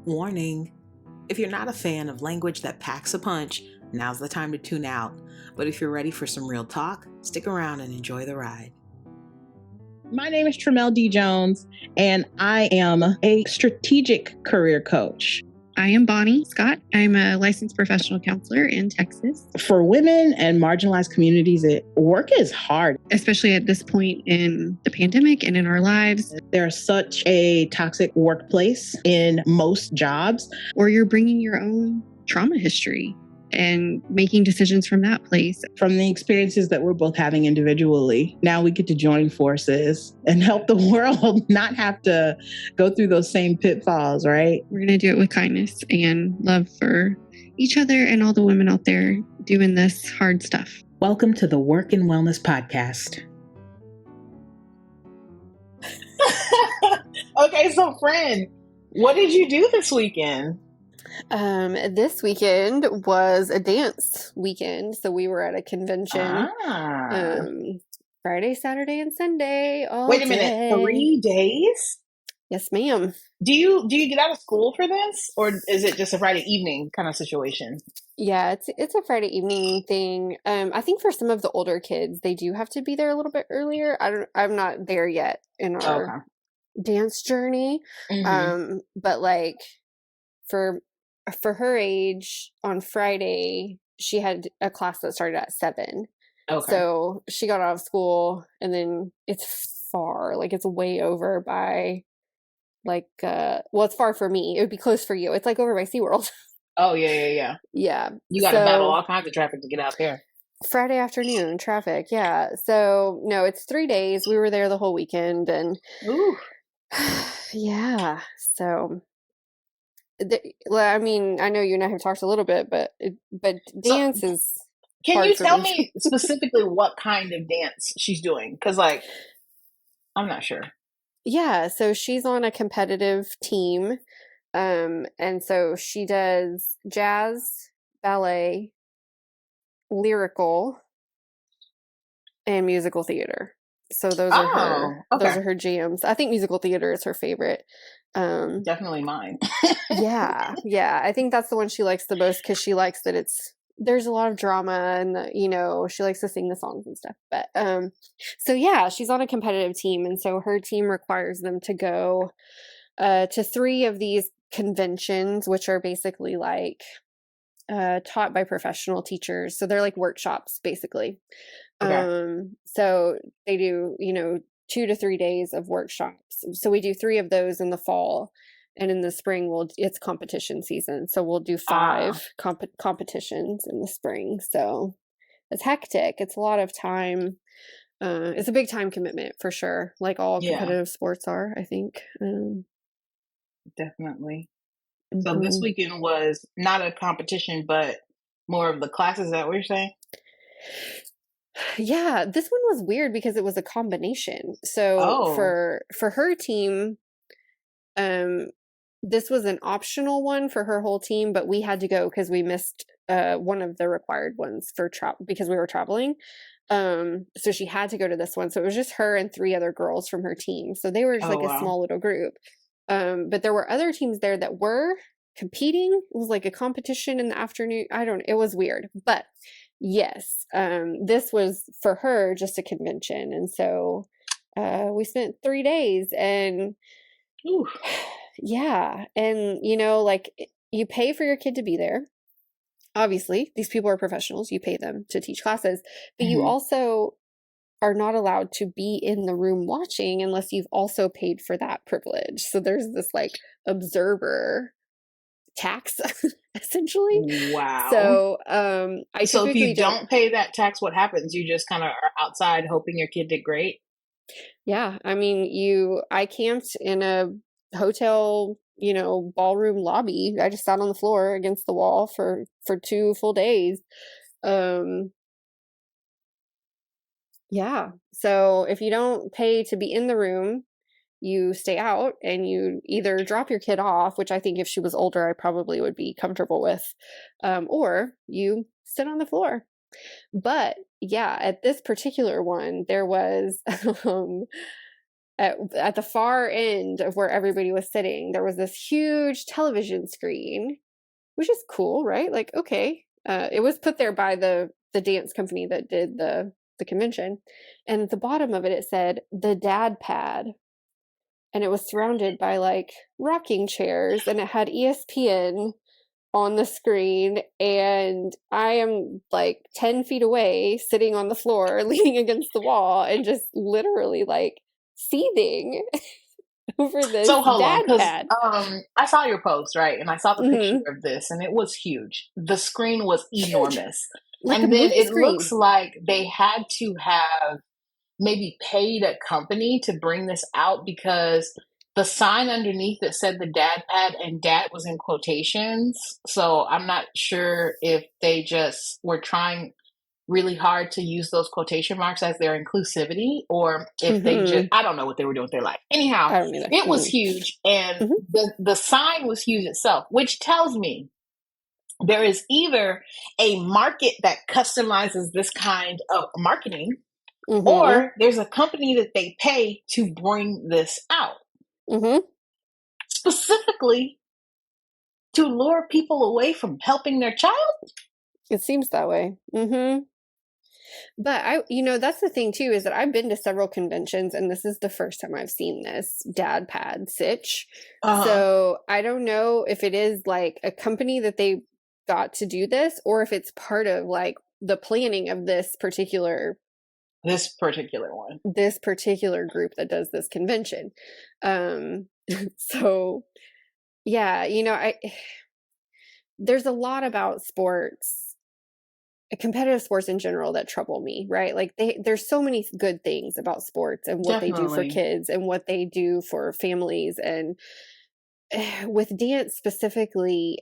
Warning: if you're not a fan of language that packs a punch, now's the time to tune out. But if you're ready for some real talk, stick around and enjoy the ride. My name is Tramelle D Jones, and I am a strategic career coach. I am Bonnie Scott. I'm a licensed professional counselor in Texas. For women and marginalized communities, work is hard. Especially at this point in the pandemic and in our lives. There's such a toxic workplace in most jobs. Or you're bringing your own trauma history and making decisions from that place. From the experiences that we're both having individually, now we get to join forces and help the world not have to go through those same pitfalls, right? We're going to do it with kindness and love for each other and all the women out there doing this hard stuff. Welcome to the Work and Wellness Podcast. Okay, so friend, what did you do this weekend? This weekend was a dance weekend, so we were at a convention. Friday, Saturday, and Sunday. Wait a minute, 3 days? Yes, ma'am. Do you get out of school for this, or is it just a Friday evening kind of situation? Yeah, it's a Friday evening thing. I think for some of the older kids, they do have to be there a little bit earlier. I'm not there yet in our dance journey. Mm-hmm. But like for her age, on Friday, she had a class that started at 7. Okay. So she got out of school, and then it's far, like it's way over by, like, well, it's far for me. It would be close for you. It's like over by SeaWorld. Oh, yeah. Yeah. You got to battle all kinds of traffic to get out there. Friday afternoon traffic, yeah. So, no, it's 3 days. We were there the whole weekend, and ooh. Yeah, so... I mean, I know you and I have talked a little bit, but dance is. Can you tell me specifically what kind of dance she's doing? Because, like, I'm not sure. Yeah, so she's on a competitive team, and so she does jazz, ballet, lyrical, and musical theater. So those are her jams. I think musical theater is her favorite. Definitely mine. yeah. I think that's the one she likes the most, because she likes that there's a lot of drama, and she likes to sing the songs and stuff. But so yeah, she's on a competitive team, and so her team requires them to go to 3 of these conventions, which are basically like taught by professional teachers. So they're like workshops, basically. Okay. So they do 2 to 3 days of workshops. So we do 3 of those in the fall, and in the spring it's competition season. So we'll do 5 competitions in the spring. So it's hectic. It's a lot of time. It's a big time commitment for sure. Like all competitive sports are, I think. Definitely. So this weekend was not a competition, but more of the classes. Is that what you're saying? Yeah, this one was weird because it was a combination. So for her team, this was an optional one for her whole team, but we had to go because we missed one of the required ones for because we were traveling. So she had to go to this one. So it was just her and 3 other girls from her team. So they were just a small little group. But there were other teams there that were competing. It was like a competition in the afternoon. It was weird, but yes, this was for her just a convention. And so we spent 3 days, and yeah. And, like, you pay for your kid to be there. Obviously, these people are professionals. You pay them to teach classes, but you also are not allowed to be in the room watching unless you've also paid for that privilege. So there's this like observer tax essentially. Wow. So so if you don't pay that tax, what happens? You just kind of are outside hoping your kid did great? Yeah, I mean, I camped in a hotel ballroom lobby. I just sat on the floor against the wall for 2 full days. Yeah, so if you don't pay to be in the room, you stay out, and you either drop your kid off, which I think if she was older, I probably would be comfortable with, or you sit on the floor. But yeah, at this particular one, there was at the far end of where everybody was sitting, there was this huge television screen, which is cool, right? Like, okay. It was put there by the dance company that did the convention. And at the bottom of it, it said the dad pad. And it was surrounded by like rocking chairs, and it had ESPN on the screen. And I am like 10 feet away, sitting on the floor, leaning against the wall, and just literally like seething over this So hold on, dad because pad. I saw your post, right? And I saw the picture Mhm. of this, and it was huge. The screen was Huge. enormous. Like a And then movie it screen. looks like they had to have maybe paid a company to bring this out, because the sign underneath it said the dad pad, and dad was in quotations. So I'm not sure if they just were trying really hard to use those quotation marks as their inclusivity, or if they just, Mhm. I don't know what they were doing with their life. Anyhow, I don't either. it was Mhm. huge, and Mhm. the sign was huge itself, which tells me there is either a market that customizes this kind of marketing, Mhm. or there's a company that they pay to bring this out Mhm. specifically to lure people away from helping their child. It seems that way. Mhm. But that's the thing too, is that I've been to several conventions, and this is the first time I've seen this dad pad sitch. Uh-huh. So I don't know if it is like a company that they got to do this, or if it's part of like the planning of This particular one. this particular group that does this convention. Um, so yeah, there's a lot about sports, competitive sports in general, that trouble me, right? Like there's so many good things about sports and what they do for Definitely. kids and what they do for families. And with dance specifically,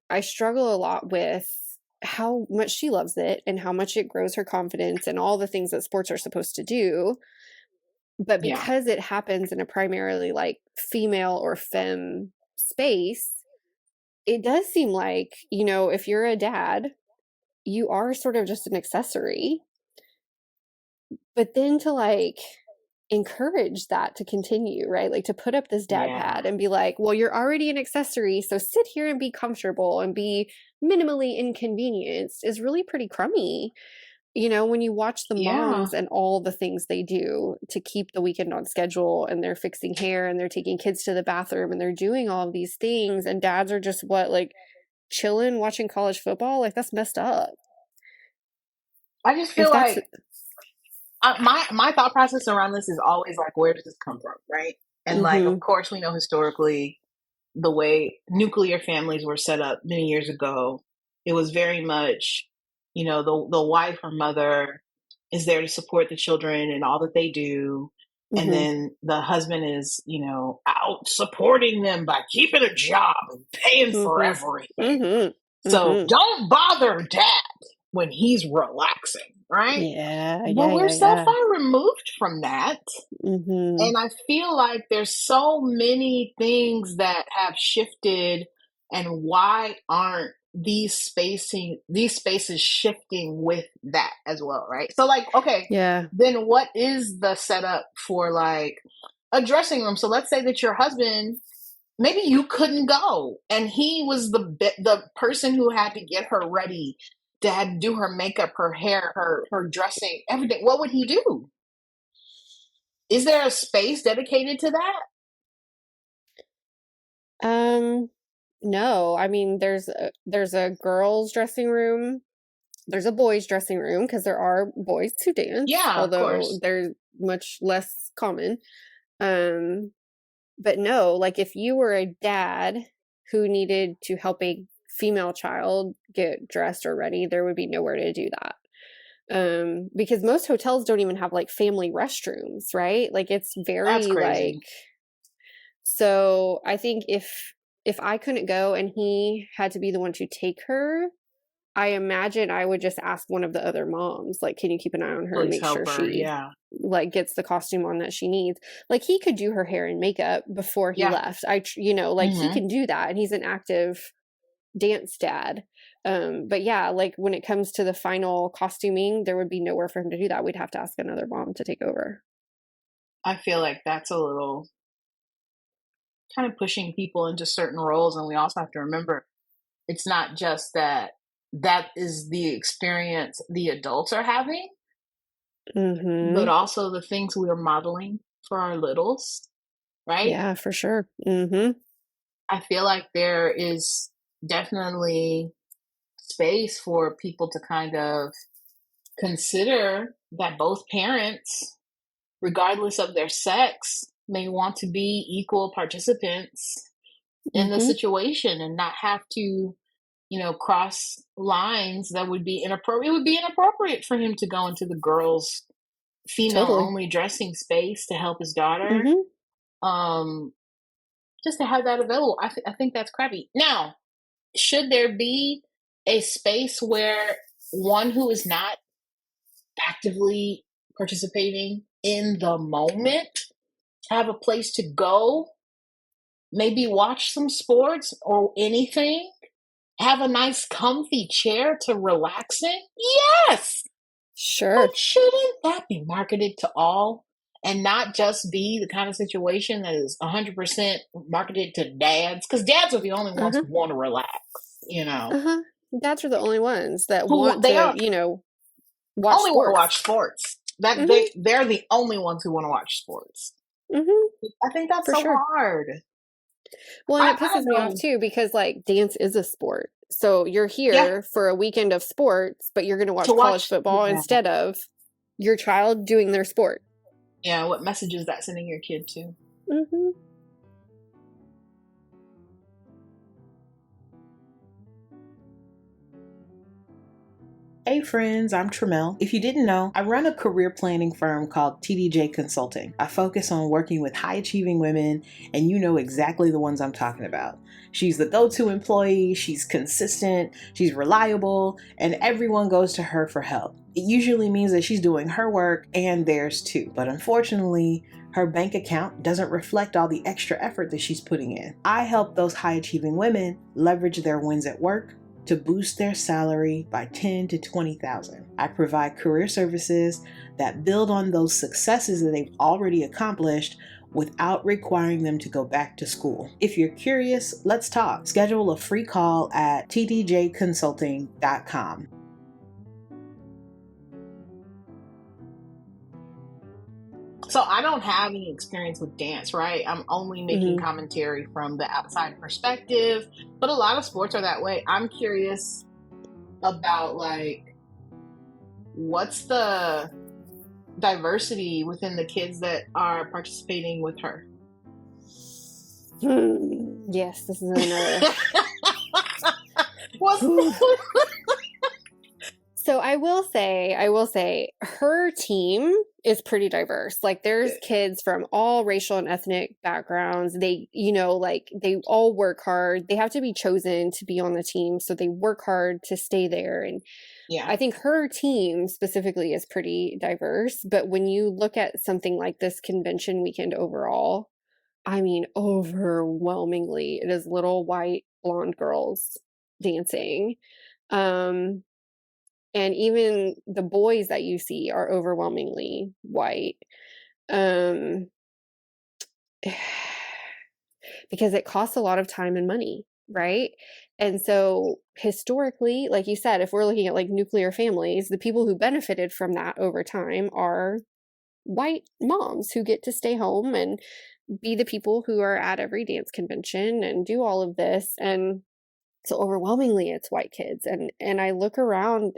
I struggle a lot with how much she loves it and how much it grows her confidence and all the things that sports are supposed to do. But Yeah. because it happens in a primarily like female or femme space, it does seem like, if you're a dad, you are sort of just an accessory. But then to like encourage that to continue, right? Like to put up this dad Yeah. pad and be like, well, you're already an accessory, so sit here and be comfortable and be minimally inconvenienced, is really pretty crummy. When you watch the Yeah. moms and all the things they do to keep the weekend on schedule, and they're fixing hair and they're taking kids to the bathroom and they're doing all of these things, and dads are just like chilling watching college football, like that's messed up. I just If feel that's like my thought process around this is always like, where does this come from, right? And like, of mhm course, we know historically the way nuclear families were set up many years ago. It was very much, the wife or mother is there to support the children and all that they do. And mhm then the husband is, out supporting them by keeping a job and paying for mhm everything. mhm So mhm don't bother dad when he's relaxing, right? yeah, But yeah, we're yeah, so yeah. far removed from that. Mhm. And I feel like there's so many things that have shifted, and why aren't these spaces shifting with that as well, right? So like, okay, Yeah. then what is the setup for like a dressing room? So let's say that your husband, maybe you couldn't go, and he was the person who had to get her ready, to had to do her makeup, her hair, her dressing, everything. What would he do? Is there a space dedicated to that? Um, no, I mean, there's a girls' dressing room, there's a boys' dressing room, because there are boys who dance, Yeah, of although course. they're much less common. Um, but no, like if you were a dad who needed to help a female child get dressed or ready, there would be nowhere to do that. Because most hotels don't even have like family restrooms, right? Like it's That's very like, crazy. so I think if I couldn't go and he had to be the one to take her, I imagine I would just ask one of the other moms, like, can you keep an eye on her and Please make sure help her. she Yeah. like gets the costume on that she needs. Like he could do her hair and makeup before he Yeah. left. Like he Hmm. can do that, and he's an active dance dad. But yeah, like when it comes to the final costuming, there would be nowhere for him to do that. We'd have to ask another mom to take over. I feel like that's a little kind of pushing people into certain roles. And we also have to remember it's not just that that is the experience the adults are having, but Mm-hmm. also the things we are modeling for our littles, right? Yeah, for sure. Mm-hmm. I feel like there is definitely space for people to kind of consider that both parents, regardless of their sex, may want to be equal participants in the Mm-hmm. situation and not have to, cross lines that would be inappropriate. It would be inappropriate for him to go into the girls' female Totally. only dressing space to help his daughter. Mm-hmm. Um, just to have that available, I think that's crappy. Now, should there be a space where one who is not actively participating in the moment have a place to go, maybe watch some sports or anything, have a nice comfy chair to relax in? Yes! Sure. But shouldn't that be marketed to all and not just be the kind of situation that is 100% marketed to dads? Because dads are the only ones Uh-huh. who want to relax, you know, Uh-huh. Dads are the only ones that who want they to, are watch only want to sports. watch sports. That Mm-hmm. they're the only ones who want to watch sports. Mm-hmm. I think that's For so sure. hard. Well, and it I pisses me off know. too because like dance is a sport. So you're Yeah, here for a weekend of sports, but you're going to to watch college watch. football Yeah, instead of your child doing their sport. yeah. What message is that sending your kid to? Mm-hmm. Hey friends, I'm Tramelle. If you didn't know, I run a career planning firm called TDJ Consulting. I focus on working with high achieving women, and you know exactly the ones I'm talking about. She's the go-to employee, she's consistent, she's reliable, and everyone goes to her for help. It usually means that she's doing her work and theirs too. But unfortunately, her bank account doesn't reflect all the extra effort that she's putting in. I help those high achieving women leverage their wins at work to boost their salary by 10 to 20,000. I provide career services that build on those successes that they've already accomplished without requiring them to go back to school. If you're curious, let's talk. Schedule a free call at tdjconsulting.com. So I don't have any experience with dance, right? I'm only making Mm-hmm. commentary from the outside perspective, but a lot of sports are that way. I'm curious about like what's the diversity within the kids that are participating with her. Yes, this is another. What's the- So I will say her team is pretty diverse. Like there's kids from all racial and ethnic backgrounds. They, like they all work hard. They have to be chosen to be on the team. So they work hard to stay there. And Yeah. I think her team specifically is pretty diverse. But when you look at something like this convention weekend overall, I mean, overwhelmingly, it is little white blonde girls dancing. And even the boys that you see are overwhelmingly white. Because it costs a lot of time and money, right? And so historically, like you said, if we're looking at like nuclear families, the people who benefited from that over time are white moms who get to stay home and be the people who are at every dance convention and do all of this. And so overwhelmingly it's white kids. And I look around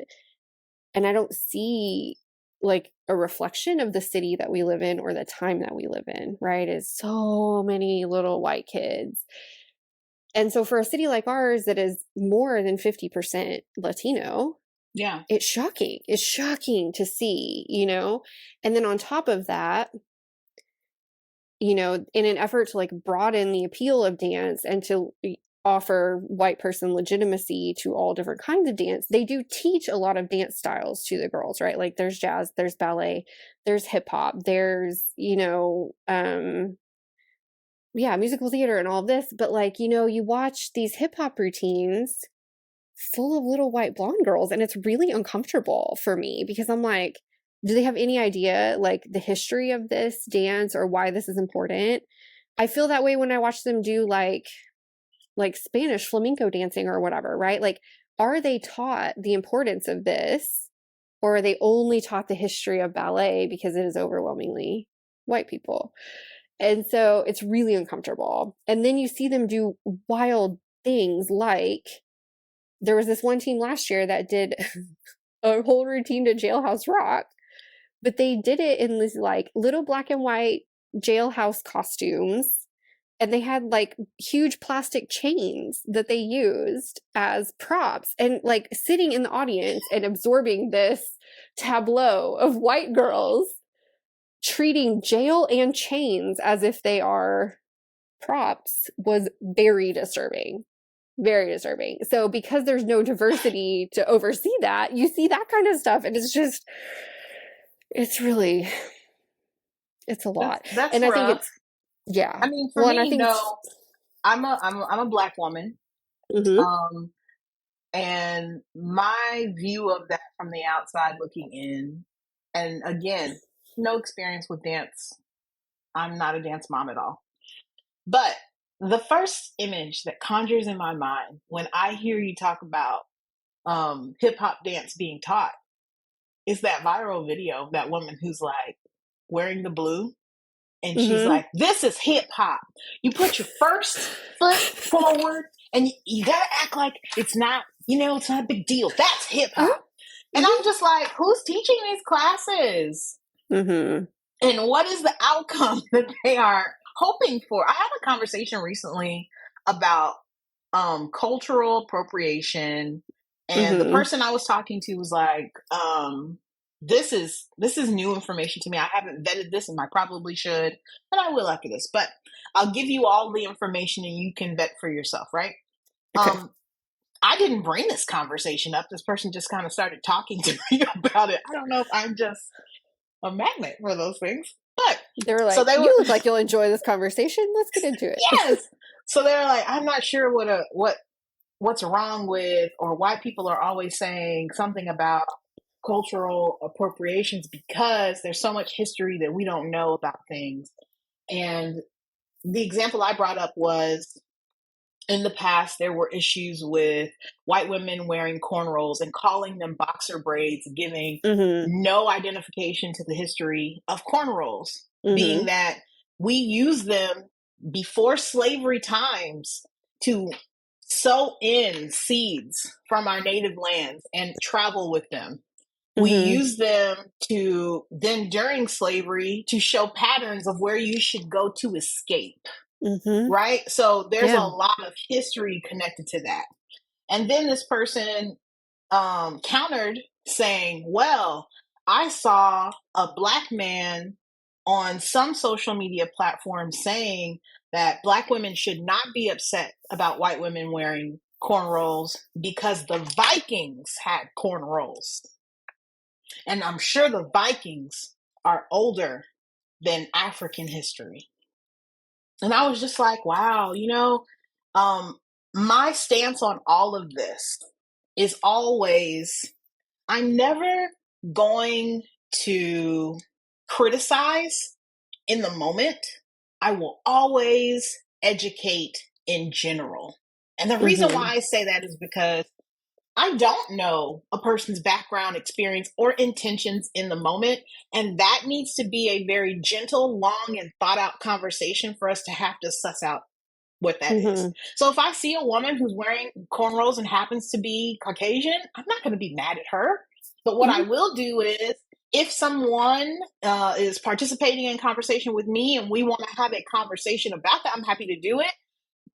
and I don't see like a reflection of the city that we live in or the time that we live in, right? Is so many little white kids. And so for a city like ours that is more than 50% Latino, Yeah. it's shocking. It's shocking to see, And then on top of that, in an effort to like broaden the appeal of dance and to offer white person legitimacy to all different kinds of dance, they do teach a lot of dance styles to the girls, right? Like there's jazz, there's ballet, there's hip hop, there's, musical theater and all of this. But like, you watch these hip hop routines full of little white blonde girls and it's really uncomfortable for me because I'm like, do they have any idea like the history of this dance or why this is important? I feel that way when I watch them do like Spanish flamenco dancing or whatever, right? Like, are they taught the importance of this, or are they only taught the history of ballet because it is overwhelmingly white people? And so it's really uncomfortable. And then you see them do wild things, like there was this one team last year that did a whole routine to Jailhouse Rock, but they did it in these like little black and white jailhouse costumes. And they had like huge plastic chains that they used as props, and like sitting in the audience and absorbing this tableau of white girls treating jail and chains as if they are props was very disturbing. Very disturbing. So because there's no diversity to oversee that, you see that kind of stuff, and it's just, it's a lot. That's and I rough. think it's, yeah. I mean, for me, I'm a black woman. Mm-hmm. And my view of that from the outside looking in, and again, no experience with dance. I'm not a dance mom at all. But the first image that conjures in my mind when I hear you talk about hip hop dance being taught is that viral video of that woman who's like wearing the blue. And she's like, this is hip hop. You put your first foot forward and you gotta act like it's not, it's not a big deal. That's hip hop. And I'm just like, who's teaching these classes? And what is the outcome that they are hoping for? I had a conversation recently about cultural appropriation. And the person I was talking to was like, this is new information to me. I haven't vetted this, and I probably should, and I will after this. But I'll give you all the information, and you can vet for yourself, right? Okay. I didn't bring this conversation up. This person just kind of started talking to me about it. I don't know if I'm just a magnet for those things, but they were like, so you look like you'll enjoy this conversation. Let's get into it. Yes. So they're like, I'm not sure what's wrong with, or why people are always saying something about cultural appropriations, because there's so much history that we don't know about things. And the example I brought up was, in the past, there were issues with white women wearing cornrows and calling them boxer braids, giving no identification to the history of cornrows, being that we use them before slavery times to sow in seeds from our native lands and travel with them. We use them to then, during slavery, to show patterns of where you should go to escape. Right? So there's a lot of history connected to that. And then this person countered saying, well, I saw a black man on some social media platform saying that black women should not be upset about white women wearing cornrows because the Vikings had cornrows. And I'm sure the Vikings are older than African history. And I was just like, wow, my stance on all of this is always, I'm never going to criticize in the moment. I will always educate in general. And the reason why I say that is because I don't know a person's background, experience, or intentions in the moment. And that needs to be a very gentle, long, and thought out conversation for us to have to suss out what that is. So if I see a woman who's wearing cornrows and happens to be Caucasian, I'm not going to be mad at her. But what I will do is, if someone is participating in conversation with me and we want to have a conversation about that, I'm happy to do it.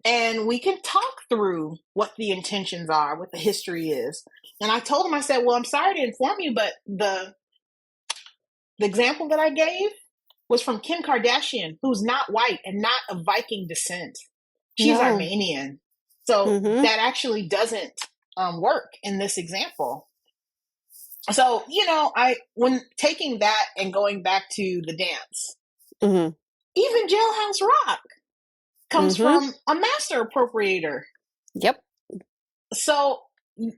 And we can talk through what the intentions are, what the history is. And I told him, I said, well, I'm sorry to inform you, but the example that I gave was from Kim Kardashian, who's not white and not of Viking descent. She's Armenian. So that actually doesn't work in this example. So, when taking that and going back to the dance, even Jailhouse Rock comes from a master appropriator. Yep. So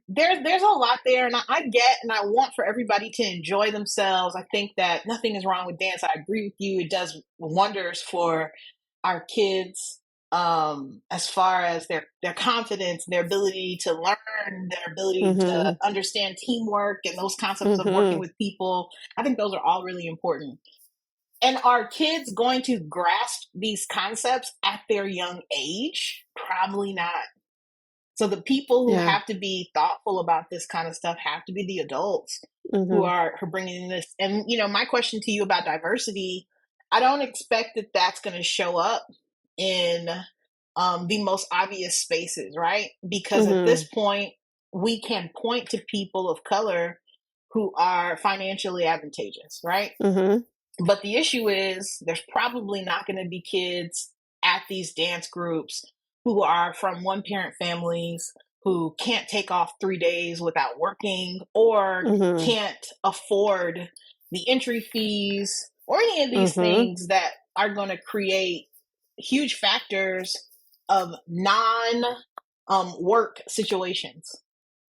there's a lot there, and I get, and I want for everybody to enjoy themselves. I think that nothing is wrong with dance. I agree with you. It does wonders for our kids, as far as their confidence, their ability to learn, their ability to understand teamwork and those concepts of working with people. I think those are all really important. And are kids going to grasp these concepts at their young age? Probably not. So the people who have to be thoughtful about this kind of stuff have to be the adults who are bringing this. And, my question to you about diversity, I don't expect that that's going to show up in the most obvious spaces, right? Because at this point, we can point to people of color who are financially advantageous, right? But the issue is there's probably not going to be kids at these dance groups who are from one parent families, who can't take off 3 days without working, or can't afford the entry fees or any of these things that are going to create huge factors of non-work situations.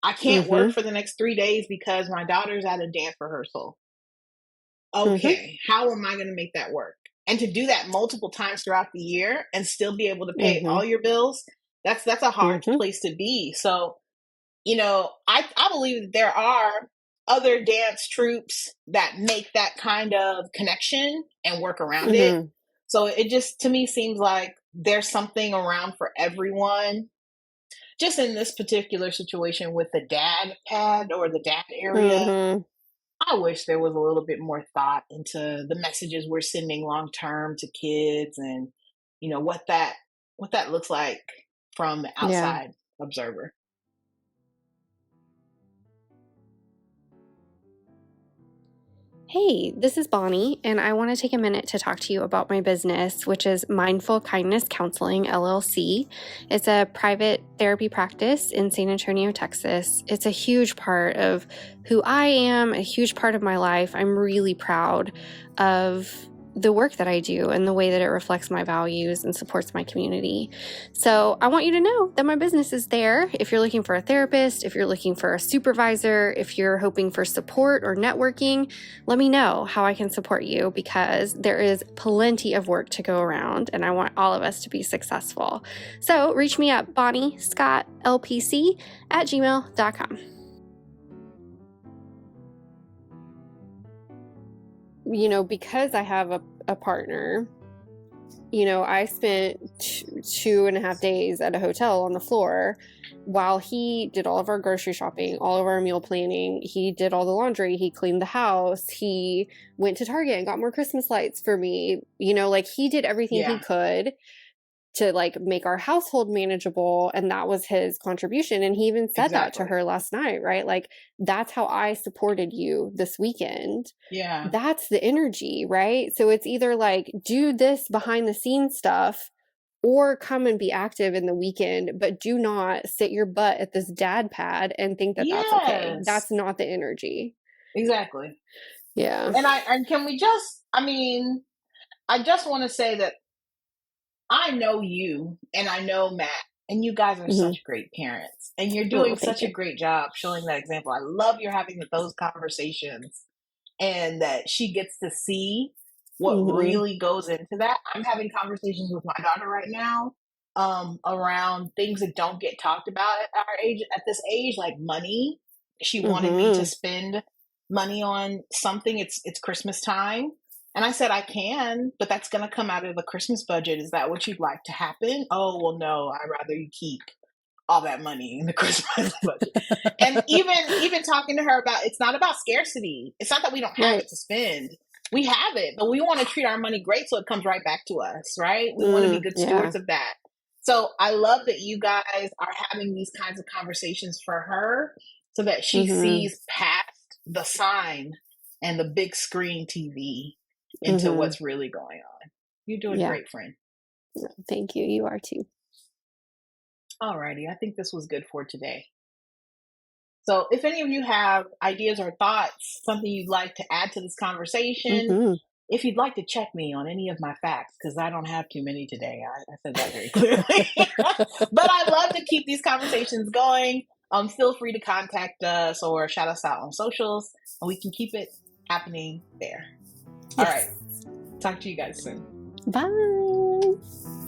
I can't work for the next 3 days because my daughter's at a dance rehearsal. Okay, how am I going to make that work? And to do that multiple times throughout the year and still be able to pay all your bills, that's a hard place to be. So, I believe that there are other dance troupes that make that kind of connection and work around it. So it just, to me, seems like there's something around for everyone. Just in this particular situation with the dad pad or the dad area, I wish there was a little bit more thought into the messages we're sending long term to kids, and what that looks like from the outside observer. Hey, this is Bonnie, and I want to take a minute to talk to you about my business, which is Mindful Kindness Counseling, LLC. It's a private therapy practice in San Antonio, Texas. It's a huge part of who I am, a huge part of my life. I'm really proud of the work that I do and the way that it reflects my values and supports my community. So I want you to know that my business is there. If you're looking for a therapist, if you're looking for a supervisor, if you're hoping for support or networking, let me know how I can support you, because there is plenty of work to go around and I want all of us to be successful. So reach me up, Bonnie Scott LPC at gmail.com. Because I have a partner, I spent 2.5 days at a hotel on the floor while he did all of our grocery shopping, all of our meal planning. He did all the laundry. He cleaned the house. He went to Target and got more Christmas lights for me. He did everything he could to make our household manageable, and that was his contribution. And he even said that to her last night, right? That's how I supported you this weekend. Yeah, that's the energy, right? So it's either do this behind the scenes stuff or come and be active in the weekend, but do not sit your butt at this dad pad and think that that's okay. That's not the energy. Exactly. Yeah. And can we just, I just want to say that I know you and I know Matt, and you guys are such great parents, and you're doing such a great job showing that example. I love you're having those conversations, and that she gets to see what really goes into that. I'm having conversations with my daughter right now around things that don't get talked about at this age, like money. She wanted me to spend money on something. It's Christmas time. And I said, I can, but that's going to come out of the Christmas budget. Is that what you'd like to happen? Oh, well, no, I'd rather you keep all that money in the Christmas budget. And even talking to her about, it's not about scarcity. It's not that we don't have it to spend. We have it, but we want to treat our money great so it comes right back to us, right? We want to be good stewards of that. So I love that you guys are having these kinds of conversations for her so that she sees past the sign and the big screen TV into what's really going on. You're doing great, friend. Thank you. You are too. Alrighty. I think this was good for today. So if any of you have ideas or thoughts, something you'd like to add to this conversation, if you'd like to check me on any of my facts, because I don't have too many today. I said that very clearly. But I love to keep these conversations going. feel free to contact us or shout us out on socials, and we can keep it happening there. All right. Yes. Talk to you guys soon. Bye.